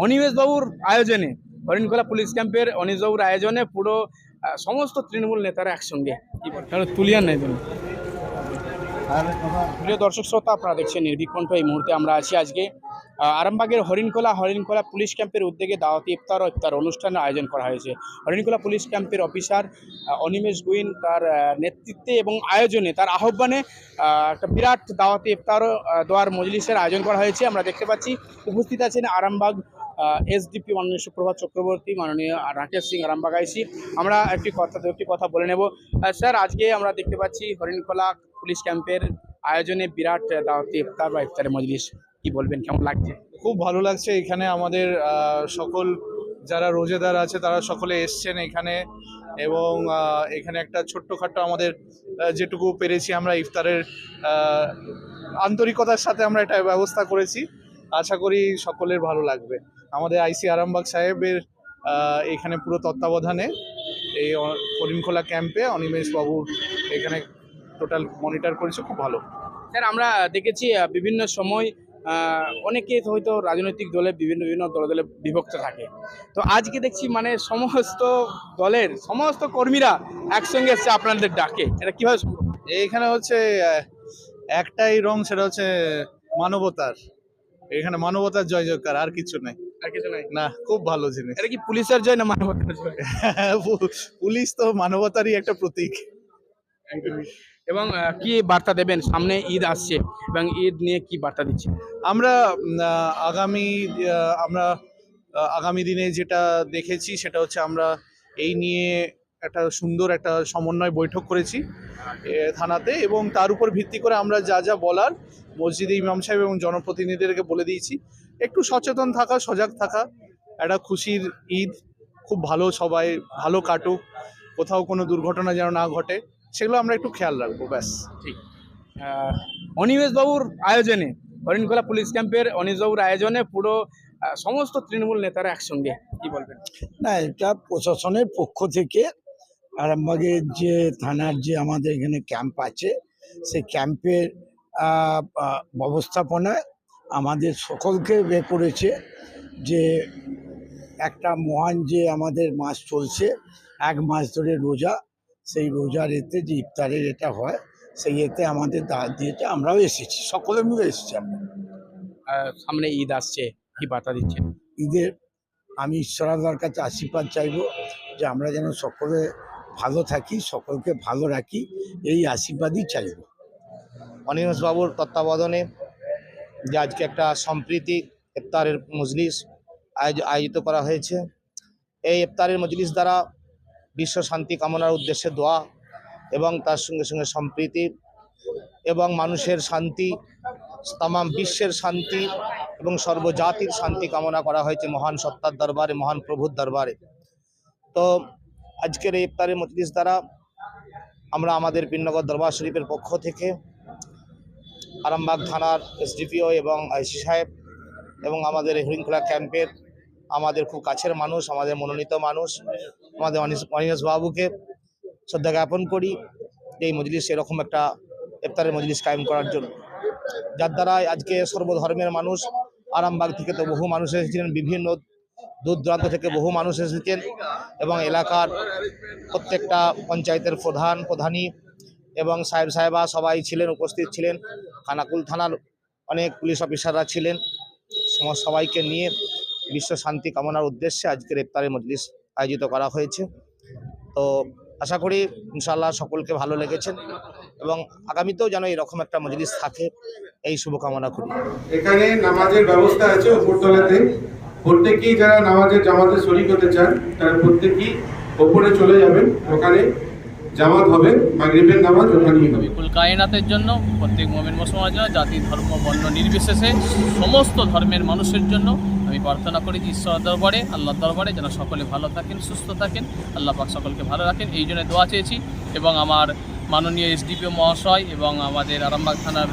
অনিমেষ বাবুর আয়োজনে, হরিণখোলা পুলিশ ক্যাম্পের অনিশ বাবুর আয়োজনে পুরো সমস্ত তৃণমূল নেতারা একসঙ্গে তুলিয়ার নেই তুমি। প্রিয় দর্শক শ্রোতা, আপনারা দেখছেন নির্ভীক কণ্ঠ। এই মুহূর্তে আমরা আছি আজকে আরামবাগের হরিণখোলা পুলিশ ক্যাম্পের উদ্যোগে দাওয়াতি ইফতার ও ইফতার অনুষ্ঠানের আয়োজন করা হয়েছে। হরিণখোলা পুলিশ ক্যাম্পের অফিসার অনিমেষ গুইন তার নেতৃত্বে এবং আয়োজনে, তার আহ্বানে একটা বিরাট দাওয়াতি ইফতার দোয়ার মজলিসের আয়োজন করা হয়েছে। আমরা দেখতে পাচ্ছি উপস্থিত আছেন আরামবাগ এসডিপি মাননীয় সুপ্রভাত চক্রবর্তী, মাননীয় রাকেশ সিং, আরামবাগ আইসি। আমরা একটি কথা বলে নেব। স্যার, আজকে আমরা দেখতে পাচ্ছি হরিণখোলা পুলিশ ক্যাম্পের আয়োজনে বিরাট দাওয়াতি ইফতার বা ইফতারের মজলিস, কি বলবেন, কেমন লাগছে? খুব ভালো লাগছে। এখানে আমাদের সকল যারা রোজেদার আছে তারা সকলে এসছেন এখানে, এবং এখানে একটা ছোট্টখাট্টো আমাদের যেটুকু পেরেছি আমরা ইফতারের আন্তরিকতার সাথে আমরা এটা ব্যবস্থা করেছি। আশা করি সকলের ভালো লাগবে। আমাদের আইসি আরামবাগ সাহেবের এখানে পুরো তত্ত্বাবধানে এই হরিণখোলা ক্যাম্পে অনিমেষ বাবুর এখানে টোটাল মনিটর করেছে, খুব ভালো। স্যার, আমরা দেখেছি বিভিন্ন সময় অনেকে হয়তো রাজনৈতিক দলে বিভিন্ন দলে বিভক্ত থাকে, তো আজকে দেখছি মানে সমস্ত দলের সমস্ত কর্মীরা একসঙ্গে এসছে আপনাদের ডাকে, এটা কিভাবে সম্ভব? এইখানে হচ্ছে একটাই রং, সেটা হচ্ছে মানবতার। এখানে মানবতার জয় জয়কার, আর কিছু নাই। আর কিছু নাই না, খুব ভালো জিনিস। এটা কি পুলিশের জয় না মানবতার জয়? পুলিশ তো মানবতারই একটা প্রতীক। এবং কি বার্তা দেবেন? সামনে ঈদ আসছে এবং ঈদ নিয়ে কি বার্তা দিচ্ছে? আমরা আগামী দিনে যেটা দেখেছি সেটা হচ্ছে আমরা এই নিয়ে একটা সুন্দর একটা সমন্বয় বৈঠক করেছি থানাতে, এবং তার উপর ভিত্তি করে আমরা যা যা বলার মসজিদে ইমাম সাহেব এবং জনপ্রতিনিধিদেরকে বলে দিয়েছি। একটু সচেতন থাকা, সজাগ থাকা, একটা খুশির ঈদ, খুব ভালো, সবাই ভালো কাটুক, কোথাও কোনো দুর্ঘটনা যেন না ঘটে, সেগুলো আমরা একটু খেয়াল রাখবো, ব্যাস। ঠিক। অনিমেষ বাবুর আয়োজনে, হরিণখোলা পুলিশ ক্যাম্পের অনিশ বাবুর আয়োজনে পুরো সমস্ত তৃণমূল নেতারা একসঙ্গে, কি বলবেন? না, এটা প্রশাসনের পক্ষ থেকে আরামবাগের যে থানার যে আমাদের এখানে ক্যাম্প আছে, সেই ক্যাম্পের ব্যবস্থাপনায় আমাদের সকলকে করেছে যে একটা মহান যে আমাদের মাস চলছে, এক মাস ধরে রোজা, সেই রোজার এতে যে ইফতারের এটা হয়, সেই এতে আমাদের দাওয়াত দিয়েছে, আমরাও এসেছি, সকলে মিলে এসেছি আমরা। সামনে ঈদ আসছে, কি বার্তা দিচ্ছেন? ঈদের আমি ঈশ্বরার কাছে আশীর্বাদ চাইবো যে আমরা যেন সকলে ভালো থাকি, সকলকে ভালো রাখি, এই আশীর্বাদই চাইব। অনিমেষ বাবুর তত্ত্বাবধানে যে আজকে একটা সম্প্রীতি ইফতারের মজলিস আয়োজিত করা হয়েছে, এই ইফতারের মজলিস দ্বারা বিশ্ব শান্তি কামনার উদ্দেশ্যে দোয়া এবং তার সঙ্গে সঙ্গে সম্প্রীতি এবং মানুষের শান্তি, তামাম বিশ্বের শান্তি এবং সর্বজাতির শান্তি কামনা করা হয়েছে মহান সত্তার দরবারে, মহান প্রভুর দরবারে। তো আজকের এই ইফতারের মজলিস দ্বারা আমরা আমাদের পীরনগর দরবার শরীফের পক্ষ থেকে আরামবাগ থানার এসডিপিও এবং আইসি সাহেব এবং আমাদের হরিণখোলা ক্যাম্পের আমাদের খুব কাছের মানুষ, আমাদের মনোনীত মানুষ, আমাদের অনিমেষ বাবুকে শ্রদ্ধা জ্ঞাপন করি এই মজলিস, এরকম একটা ইফতারের মজলিস কায়েম করার জন্য, যার দ্বারা আজকে সর্বধর্মের মানুষ, আরামবাগ থেকে তো বহু মানুষ এসেছিলেন, বিভিন্ন দূর দূরান্ত থেকে বহু মানুষ এসেছেন, এবং এলাকার প্রত্যেকটা পঞ্চায়েতের প্রধানী এবং সাহেবা সবাই ছিলেন, উপস্থিত ছিলেন। খানাকুল থানার অনেক পুলিশ অফিসাররা ছিলেন। সবাইকে নিয়ে বিশ্ব শান্তি কামনার উদ্দেশ্যে আজকের ইফতারের মজলিস আয়োজিত করা হয়েছে। তো আশা করি ইনশাআল্লাহ সকলকে ভালো লেগেছেন, এবং আগামীতেও যেন এরকম একটা মজলিস থাকে, এই শুভকামনা করি। এখানে নামাজের ব্যবস্থা আছে উপরতলাতে। প্রত্যেকেই যারা নামাজের জামাতে শরীক হতে চান তারা প্রত্যেকেই ওপরে চলে যাবেন, ওখানে জামাত হবে, মাগরিবের নামাজ ওখানেই হবে। কুল কায়নাতের জন্য, প্রত্যেক মুমিন মুসলমানের জন্য, জাতি ধর্ম বর্ণ নির্বিশেষে সমস্ত ধর্মের মানুষের জন্য আমি প্রার্থনা করি যে ঈশ্বরের দরবারে, আল্লাহর দরবারে যেন সকলে ভালো থাকেন, সুস্থ থাকেন, আল্লাহ পাক সকলকে ভালো রাখেন, এই জন্য দোয়া চেয়েছি। এবং আমার মাননীয় এসডিপিও মহাশয় এবং আমাদের আরামবাগ থানার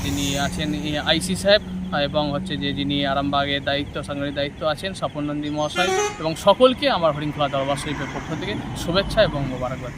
যিনি আছেন আইসি সাহেব, এবং হচ্ছে যে যিনি আরামবাগের সাংগঠনিক দায়িত্ব আছেন স্বপন নন্দী মহাশয়, এবং সকলকে আমার হরিণখোলা দরবার শরীফের পক্ষ থেকে শুভেচ্ছা এবং মোবারকবাদ।